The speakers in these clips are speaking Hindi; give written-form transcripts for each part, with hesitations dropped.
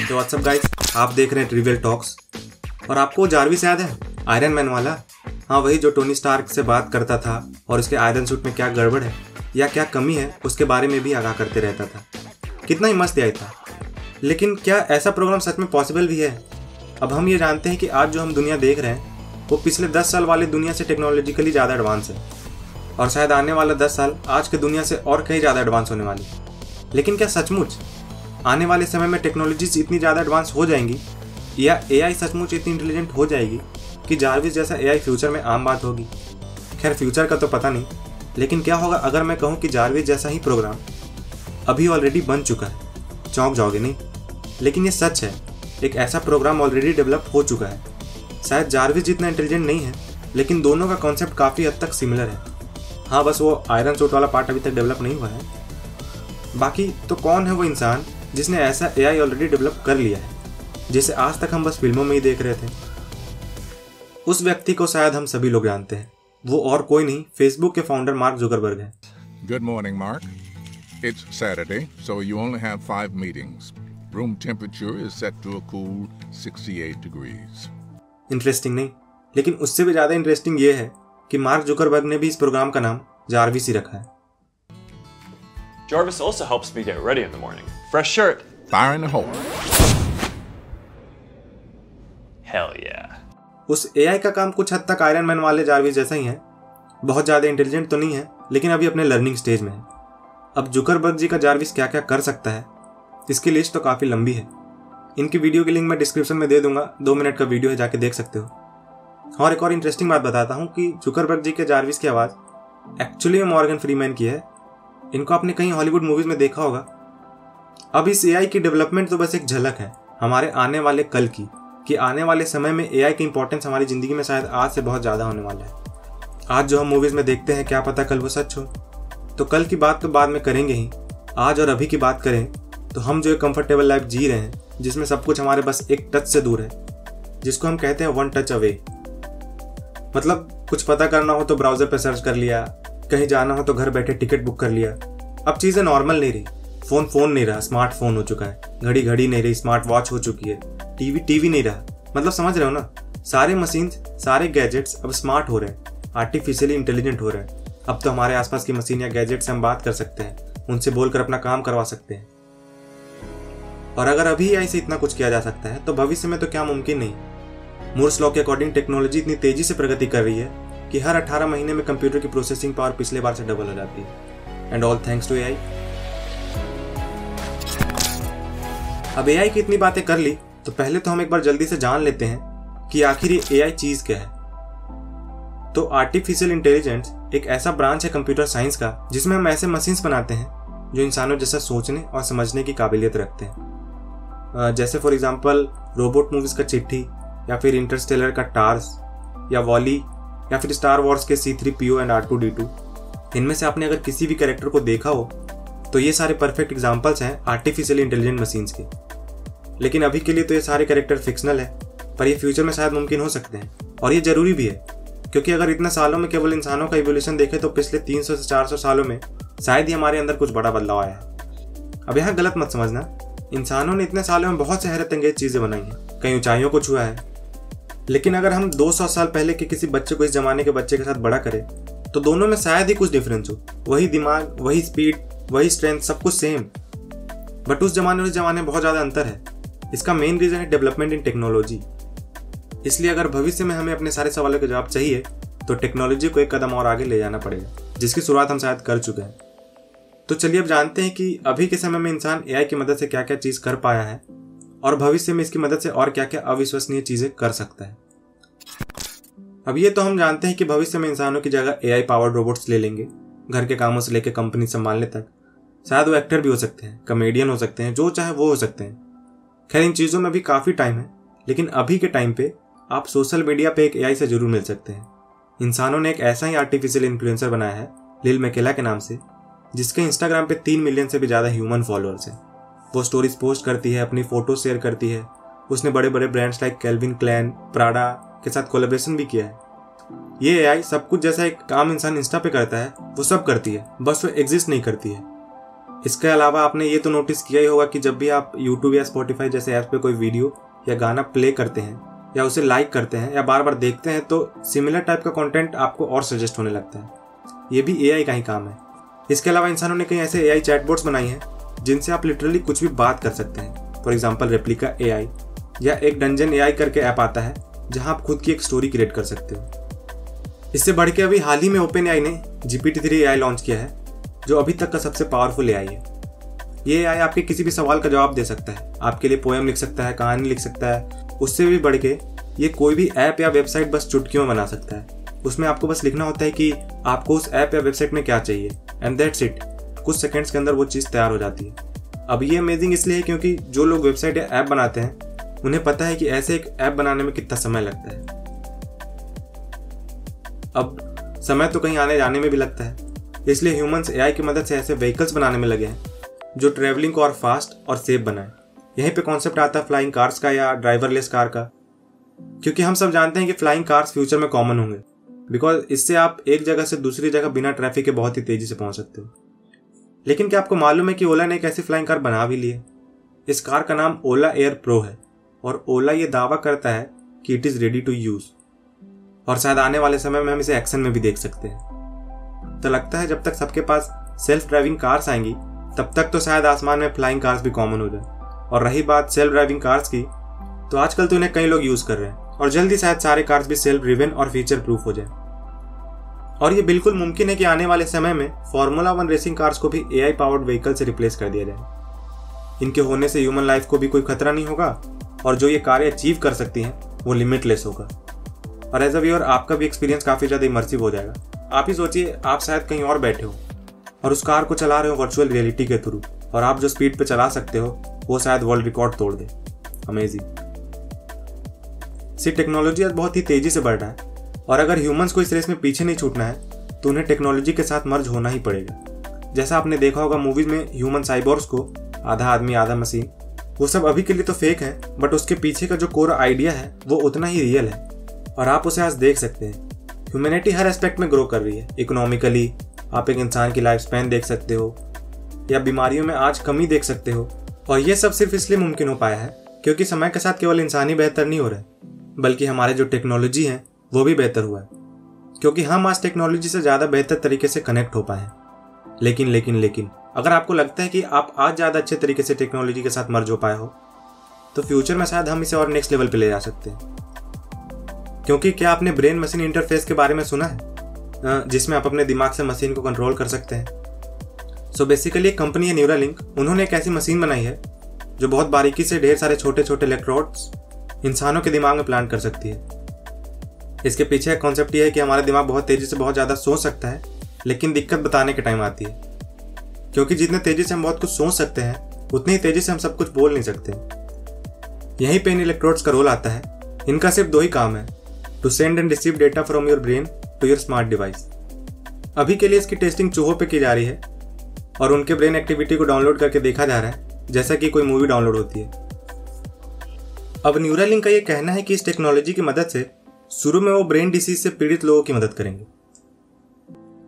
तो व्हाट्सअप गाइस, आप देख रहे हैं ट्रिवियल टॉक्स। और आपको जारविस याद है, आयरन मैन वाला? हाँ, वही जो टोनी स्टार्क से बात करता था और उसके आयरन सूट में क्या गड़बड़ है या क्या कमी है उसके बारे में भी आगाह करते रहता था। कितना ही मस्त आई था। लेकिन क्या ऐसा प्रोग्राम सच में पॉसिबल भी है? अब हम ये जानते हैं कि आज जो हम दुनिया देख रहे हैं वो पिछले 10 साल वाली दुनिया से टेक्नोलॉजिकली ज़्यादा एडवांस है, और शायद आने वाला 10 साल आज की दुनिया से और कहीं ज़्यादा एडवांस होने वाली। लेकिन क्या सचमुच आने वाले समय में टेक्नोलॉजीज इतनी ज़्यादा एडवांस हो जाएंगी या एआई सचमुच इतनी इंटेलिजेंट हो जाएगी कि जारविस जैसा एआई फ्यूचर में आम बात होगी? खैर, फ्यूचर का तो पता नहीं, लेकिन क्या होगा अगर मैं कहूँ कि जारविस जैसा ही प्रोग्राम अभी ऑलरेडी बन चुका है? चौंक जाओगे नहीं? लेकिन ये सच है, एक ऐसा प्रोग्राम ऑलरेडी डेवलप हो चुका है। शायद जारविस जितना इंटेलिजेंट नहीं है, लेकिन दोनों का कॉन्सेप्ट काफ़ी हद तक सिमिलर है। हाँ, बस वो आयरन सूट वाला पार्ट अभी तक डेवलप नहीं हुआ है। बाकी तो कौन है वो इंसान जिसने ऐसा एआई ऑलरेडी डेवलप कर लिया है, जिसे आज तक हम बस फिल्मों में ही देख रहे थे? उस व्यक्ति को शायद हम सभी लोग जानते हैं। वो और कोई नहीं, फेसबुक के फाउंडर मार्क जुकरबर्ग है। Good morning, Mark. It's Saturday, so you only have 5 meetings. Room temperature is set to a cool 68 degrees. Interesting नहीं, लेकिन उससे भी ज़्यादा इंटरेस्टिंग ये है कि मार्क जुकरबर्ग ने भी इस प्रोग्राम का नाम जारविस ही रखा है। Jarvis also helps me get ready in the morning. Fresh shirt. Fire in the hole. Hell yeah. उस एआई का काम कुछ हद तक आयरन मैन वाले जारविस जैसा ही है। बहुत ज़्यादा इंटेलिजेंट तो नहीं है, लेकिन अभी अपने लर्निंग स्टेज में है। अब जुकरबर्ग जी का जारविस क्या क्या कर सकता है, इसकी लिस्ट तो काफ़ी लंबी है। इनकी वीडियो की लिंक मैं डिस्क्रिप्शन में दे दूंगा, 2 मिनट का वीडियो है, जाके देख सकते हो। और एक और इंटरेस्टिंग बात बताता हूँ कि जुकरबर्ग जी के जारविस की आवाज़ एक्चुअली में मॉर्गन फ्रीमैन की है। इनको आपने कहीं हॉलीवुड मूवीज़ में देखा होगा। अब इस एआई की डेवलपमेंट तो बस एक झलक है हमारे आने वाले कल की, कि आने वाले समय में एआई की इंपॉर्टेंस हमारी ज़िंदगी में शायद आज से बहुत ज़्यादा होने वाला है। आज जो हम मूवीज़ में देखते हैं, क्या पता कल वो सच हो। तो कल की बात तो बाद में करेंगे ही। आज और अभी की बात करें तो हम जो एक कंफर्टेबल लाइफ जी रहे हैं, जिसमें सब कुछ हमारे बस एक टच से दूर है, जिसको हम कहते हैं 1 टच अवे। मतलब कुछ पता करना हो तो ब्राउज़र पर सर्च कर लिया, कहीं जाना हो तो घर बैठे टिकट बुक कर लिया। अब चीज़ें नॉर्मल नहीं रही। फ़ोन नहीं रहा, स्मार्टफोन हो चुका है। घड़ी नहीं रही, स्मार्ट वॉच हो चुकी है। टीवी नहीं रहा। मतलब समझ रहे हो ना? सारे मशीन्स, सारे गैजेट्स अब स्मार्ट हो रहे हैं, आर्टिफिशियली इंटेलिजेंट हो रहे हैं। अब तो हमारे आसपास की मशीन या गैजेट से हम बात कर सकते हैं, उनसे बोलकर अपना काम करवा सकते हैं। और अगर अभी एआई से इतना कुछ किया जा सकता है तो भविष्य में तो क्या मुमकिन नहीं। मूर्स लॉ के अकॉर्डिंग टेक्नोलॉजी इतनी तेजी से प्रगति कर रही है कि हर 18 महीने में कंप्यूटर की प्रोसेसिंग पावर पिछले बार से डबल हो जाती है। And all thanks to AI. अब एआई की इतनी बातें कर ली तो पहले तो हम एक बार जल्दी से जान लेते हैं कि आखिर ये एआई चीज़ क्या है। तो आर्टिफिशियल इंटेलिजेंस एक ऐसा ब्रांच है कंप्यूटर साइंस का जिसमें हम ऐसे मशीन्स बनाते हैं जो इंसानों जैसा सोचने और समझने की काबिलियत रखते हैं। जैसे फॉर एग्जांपल रोबोट मूवीज़ का चिट्ठी, या फिर इंटरस्टेलर का टार्स, या वॉली, या फिर स्टार वॉर्स के C-3PO एंड R2-D2। इनमें से आपने अगर किसी भी कैरेक्टर को देखा हो तो ये सारे परफेक्ट एग्जांपल्स हैं आर्टिफिशियल इंटेलिजेंट मशीन्स के। लेकिन अभी के लिए तो ये सारे कैरेक्टर फिक्शनल है, पर ये फ्यूचर में शायद मुमकिन हो सकते हैं। और ये ज़रूरी भी है, क्योंकि अगर इतने सालों में केवल इंसानों का इवोल्यूशन देखें तो पिछले 300 से 400 सालों में शायद ही हमारे अंदर कुछ बड़ा बदलाव आया है। अब यहाँ गलत मत समझना, इंसानों ने इतने सालों में बहुत से हैरत अंगेज चीज़ें बनाई हैं, कई ऊंचाइयों को छुआ है। लेकिन अगर हम 200 साल पहले के किसी बच्चे को इस जमाने के बच्चे के साथ बड़ा करें तो दोनों में शायद ही कुछ डिफरेंस हो। वही दिमाग, वही स्पीड, वही स्ट्रेंथ, सब कुछ सेम। बट उस जमाने और इस जमाने में बहुत ज़्यादा अंतर है। इसका मेन रीज़न है डेवलपमेंट इन टेक्नोलॉजी। इसलिए अगर भविष्य में हमें अपने सारे सवालों के जवाब चाहिए तो टेक्नोलॉजी को एक कदम और आगे ले जाना पड़ेगा, जिसकी शुरुआत हम शायद कर चुके हैं। तो चलिए अब जानते हैं कि अभी के समय में इंसान एआई की मदद से क्या क्या चीज़ कर पाया है और भविष्य में इसकी मदद से और क्या क्या अविश्वसनीय चीज़ें कर सकता है। अब ये तो हम जानते हैं कि भविष्य में इंसानों की जगह एआई पावर्ड रोबोट्स ले लेंगे, घर के कामों से लेकर कंपनी संभालने तक। शायद वो एक्टर भी हो सकते हैं, कॉमेडियन हो सकते हैं, जो चाहे वो हो सकते हैं। खैर, इन चीज़ों में भी काफ़ी टाइम है, लेकिन अभी के टाइम पे आप सोशल मीडिया पे एक एआई से जरूर मिल सकते हैं। इंसानों ने एक ऐसा ही आर्टिफिशियल इन्फ्लुएंसर बनाया है लिल मैकेला के नाम से, जिसके इंस्टाग्राम पे 3 मिलियन से भी ज़्यादा ह्यूमन फॉलोअर्स हैं। वो स्टोरीज पोस्ट करती है, अपनी फ़ोटो शेयर करती है। उसने बड़े बड़े brands like Calvin Klein, Prada के साथ कोलैबोरेशन भी किया है। ये एआई सब कुछ जैसा एक काम इंसान इंस्टा पे करता है वो सब करती है, बस वो एग्जिस्ट नहीं करती है। इसके अलावा आपने ये तो नोटिस किया ही होगा कि जब भी आप YouTube या Spotify जैसे ऐप पे कोई वीडियो या गाना प्ले करते हैं या उसे लाइक करते हैं या बार बार देखते हैं तो सिमिलर टाइप का कंटेंट आपको और सजेस्ट होने लगता है। ये भी AI का ही काम है। इसके अलावा इंसानों ने कई ऐसे AI चैटबॉट्स बनाई हैं जिनसे आप लिटरली कुछ भी बात कर सकते हैं। फॉर एग्जाम्पल रेप्लिका AI या एक डंजन AI करके ऐप आता है जहां आप खुद की एक स्टोरी क्रिएट कर सकते हो। इससे बढ़ के अभी हाल ही में OpenAI ने GPT-3 AI लॉन्च किया है जो अभी तक का सबसे पावरफुल AI है। ये AI आपके किसी भी सवाल का जवाब दे सकता है, आपके लिए पोएम लिख सकता है, कहानी लिख सकता है। उससे भी बढ़ के ये कोई भी ऐप या वेबसाइट बस चुटकियों में बना सकता है। उसमें आपको बस लिखना होता है कि आपको उस ऐप या वेबसाइट में क्या चाहिए एंड दैट्स इट। कुछ सेकंड्स के अंदर वो चीज़ तैयार हो जाती है। अब ये अमेजिंग इसलिए है क्योंकि जो लोग वेबसाइट या ऐप बनाते हैं उन्हें पता है कि ऐसे एक ऐप बनाने में कितना समय लगता है। अब समय तो कहीं आने जाने में भी लगता है, इसलिए ह्यूमंस AI की मदद से ऐसे व्हीकल्स बनाने में लगे हैं जो ट्रैवलिंग को और फास्ट और सेफ बनाए। यहीं पे कॉन्सेप्ट आता है फ्लाइंग कार्स का या ड्राइवरलेस कार का, क्योंकि हम सब जानते हैं कि फ्लाइंग कार्स फ्यूचर में कॉमन होंगे बिकॉज इससे आप एक जगह से दूसरी जगह बिना ट्रैफिक के बहुत ही तेजी से पहुंच सकते हो। लेकिन क्या आपको मालूम है कि ओला ने एक ऐसी फ्लाइंग कार बना भी ली है? इस कार का नाम ओला एयर प्रो है और ओला ये दावा करता है कि it is ready to use और शायद आने वाले समय में हम इसे एक्शन में भी देख सकते हैं। तो लगता है जब तक सबके पास सेल्फ ड्राइविंग कार्स आएंगी तब तक तो शायद आसमान में फ्लाइंग कार्स भी कॉमन हो जाए। और रही बात सेल्फ ड्राइविंग कार्स की, तो आजकल तो इन्हें कई लोग यूज़ कर रहे हैं और जल्दी शायद सारे कार्स भी सेल्फ ड्रिवन और फीचर प्रूफ हो जाए। और ये बिल्कुल मुमकिन है कि आने वाले समय में फार्मूला 1 रेसिंग कार्स को भी AI पावर्ड व्हीकल से रिप्लेस कर दिया जाए। इनके होने से ह्यूमन लाइफ को भी कोई खतरा नहीं होगा और जो ये कारें अचीव कर सकती हैं वो लिमिटलेस होगा। और एज अ व्यूअर आपका भी एक्सपीरियंस काफ़ी ज़्यादा इमर्सिव हो जाएगा। आप ही सोचिए, आप शायद कहीं और बैठे हो और उस कार को चला रहे हो वर्चुअल रियलिटी के थ्रू और आप जो स्पीड पे चला सकते हो वो शायद वर्ल्ड रिकॉर्ड तोड़ दे। अमेजिंग। टेक्नोलॉजी आज बहुत ही तेजी से बढ़ रहा है और अगर ह्यूमंस को इस रेस में पीछे नहीं छूटना है तो उन्हें टेक्नोलॉजी के साथ मर्ज होना ही पड़ेगा। जैसा आपने देखा होगा मूवीज में ह्यूमन साइबोर्ग्स को, आधा आदमी आधा मशीन, वो सब अभी के लिए तो फेक है बट उसके पीछे का जो कोर आइडिया है वो उतना ही रियल है और आप उसे आज देख सकते हैं। ह्यूमैनिटी हर एस्पेक्ट में ग्रो कर रही है। इकोनॉमिकली आप एक इंसान की लाइफ स्पैन देख सकते हो या बीमारियों में आज कमी देख सकते हो और ये सब सिर्फ इसलिए मुमकिन हो पाया है क्योंकि समय के साथ केवल इंसान ही बेहतर नहीं हो रहे बल्कि हमारे जो टेक्नोलॉजी है वो भी बेहतर हुआ है क्योंकि हम आज टेक्नोलॉजी से ज़्यादा बेहतर तरीके से कनेक्ट हो पाए हैं। लेकिन अगर आपको लगता है कि आप आज ज़्यादा अच्छे तरीके से टेक्नोलॉजी के साथ मर्ज हो पाए हो तो फ्यूचर में शायद हम इसे और नेक्स्ट लेवल पे ले जा सकते हैं। क्योंकि क्या आपने ब्रेन मशीन इंटरफेस के बारे में सुना है, जिसमें आप अपने दिमाग से मशीन को कंट्रोल कर सकते हैं। सो बेसिकली एक कंपनी है न्यूरालिंक, उन्होंने एक ऐसी मशीन बनाई है जो बहुत बारीकी से ढेर सारे छोटे छोटे इलेक्ट्रोड्स इंसानों के दिमाग में प्लांट कर सकती है। इसके पीछे एक कॉन्सेप्ट ये है कि हमारा दिमाग बहुत तेज़ी से बहुत ज़्यादा सोच सकता है, लेकिन दिक्कत बताने के टाइम आती है क्योंकि जितने तेज़ी से हम बहुत कुछ सोच सकते हैं उतनी ही तेज़ी से हम सब कुछ बोल नहीं सकते। यहीं पे इन इलेक्ट्रोड्स का रोल आता है। इनका सिर्फ 2 ही काम है, to send and receive data from your brain to your smart device. अभी के लिए इसकी टेस्टिंग चूहों पे की जा रही है और उनके ब्रेन एक्टिविटी को डाउनलोड करके देखा जा रहा है जैसा कि कोई मूवी डाउनलोड होती है। अब न्यूरालिंक का ये कहना है कि इस टेक्नोलॉजी की मदद से शुरू में वो ब्रेन डिसीज से पीड़ित लोगों की मदद करेंगे,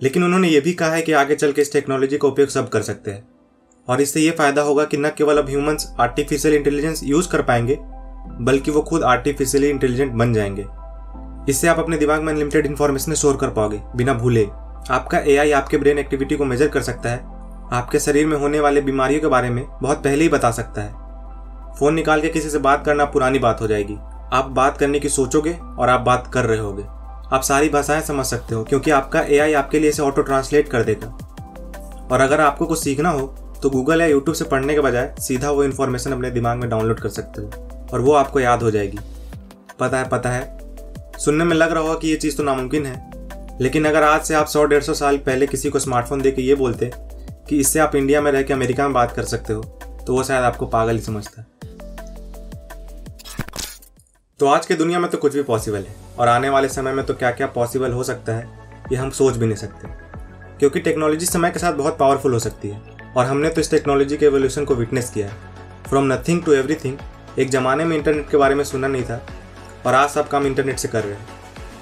लेकिन उन्होंने ये भी कहा है कि आगे चल के इस टेक्नोलॉजी का उपयोग सब कर सकते हैं और इससे ये फायदा होगा कि न केवल अब ह्यूमंस आर्टिफिशियल इंटेलिजेंस यूज कर पाएंगे बल्कि वो खुद आर्टिफिशियली इंटेलिजेंट बन जाएंगे। इससे आप अपने दिमाग में अनलिमिटेड इंफॉर्मेशन स्टोर कर पाओगे बिना भूले। आपका AI आपके ब्रेन एक्टिविटी को मेजर कर सकता है, आपके शरीर में होने वाले बीमारियों के बारे में बहुत पहले ही बता सकता है। फोन निकाल के किसी से बात करना पुरानी बात हो जाएगी। आप बात करने की सोचोगे और आप बात कर रहे होगे। आप सारी भाषाएं समझ सकते हो क्योंकि आपका AI आपके लिए इसे ऑटो ट्रांसलेट कर देगा। और अगर आपको कुछ सीखना हो तो गूगल या यूट्यूब से पढ़ने के बजाय सीधा वो इन्फॉर्मेशन अपने दिमाग में डाउनलोड कर सकते हो और वो आपको याद हो जाएगी। पता है सुनने में लग रहा होगा कि ये चीज़ तो नामुमकिन है, लेकिन अगर आज से आप 100-150 साल पहले किसी को स्मार्टफोन दे के ये बोलते कि इससे आप इंडिया में रह के अमेरिका में बात कर सकते हो तो वो शायद आपको पागल ही समझता है। तो आज की दुनिया में तो कुछ भी पॉसिबल है और आने वाले समय में तो क्या क्या पॉसिबल हो सकता है ये हम सोच भी नहीं सकते क्योंकि टेक्नोलॉजी समय के साथ बहुत पावरफुल हो सकती है और हमने तो इस टेक्नोलॉजी के एवोल्यूशन को विटनेस किया है। From nothing to everything. एक ज़माने में इंटरनेट के बारे में सुना नहीं था और आज सब काम इंटरनेट से कर रहे हैं।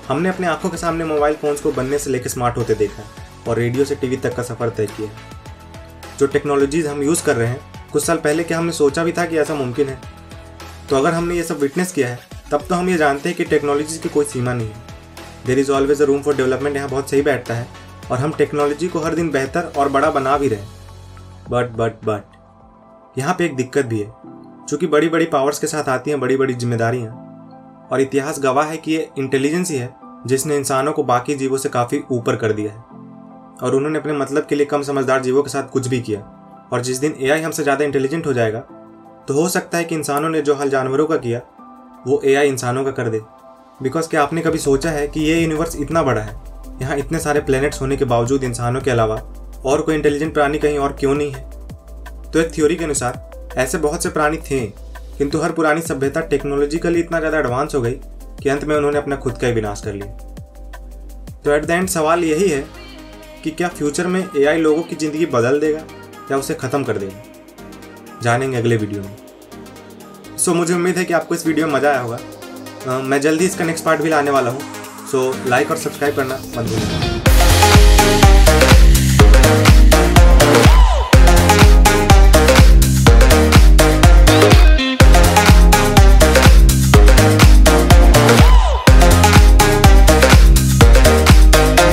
हमने अपने आंखों के सामने मोबाइल फोन्स को बनने से लेकर स्मार्ट होते देखा और रेडियो से टीवी तक का सफ़र तय किया। जो टेक्नोलॉजीज हम यूज़ कर रहे हैं, कुछ साल पहले क्या हमने सोचा भी था कि ऐसा मुमकिन है? तो अगर हमने ये सब विटनेस किया है, तब तो हम ये जानते हैं कि टेक्नोलॉजीज की कोई सीमा नहीं है। There is always a room for development यहाँ बहुत सही बैठता है, और हम टेक्नोलॉजी को हर दिन बेहतर और बड़ा बना भी रहे हैं। बट यहाँ पे एक दिक्कत भी है, चूँकि बड़ी बड़ी पावर्स के साथ आती हैं बड़ी बड़ी जिम्मेदारियाँ, और इतिहास गवाह है कि ये इंटेलिजेंस ही है जिसने इंसानों को बाकी जीवों से काफ़ी ऊपर कर दिया है, और उन्होंने अपने मतलब के लिए कम समझदार जीवों के साथ कुछ भी किया। और जिस दिन एआई हमसे ज़्यादा इंटेलिजेंट हो जाएगा, तो हो सकता है कि इंसानों ने जो हाल जानवरों का किया वो एआई इंसानों का कर दे। बिकॉज क्या आपने कभी सोचा है कि ये यूनिवर्स इतना बड़ा है, यहाँ इतने सारे प्लैनेट्स होने के बावजूद इंसानों के अलावा और कोई इंटेलिजेंट प्राणी कहीं और क्यों नहीं है? तो एक थ्योरी के अनुसार ऐसे बहुत से प्राणी थे, किंतु हर पुरानी सभ्यता टेक्नोलॉजिकली इतना ज़्यादा एडवांस हो गई कि अंत में उन्होंने अपना खुद का ही विनाश कर लिया। तो एट द एंड सवाल यही है कि क्या फ्यूचर में एआई लोगों की ज़िंदगी बदल देगा या उसे ख़त्म कर देगा? जानेंगे अगले वीडियो में। सो मुझे उम्मीद है कि आपको इस वीडियो में मज़ा आया होगा। मैं जल्दी इसका नेक्स्ट पार्ट भी लाने वाला हूँ, सो लाइक और सब्सक्राइब करना मत भूलिएगा।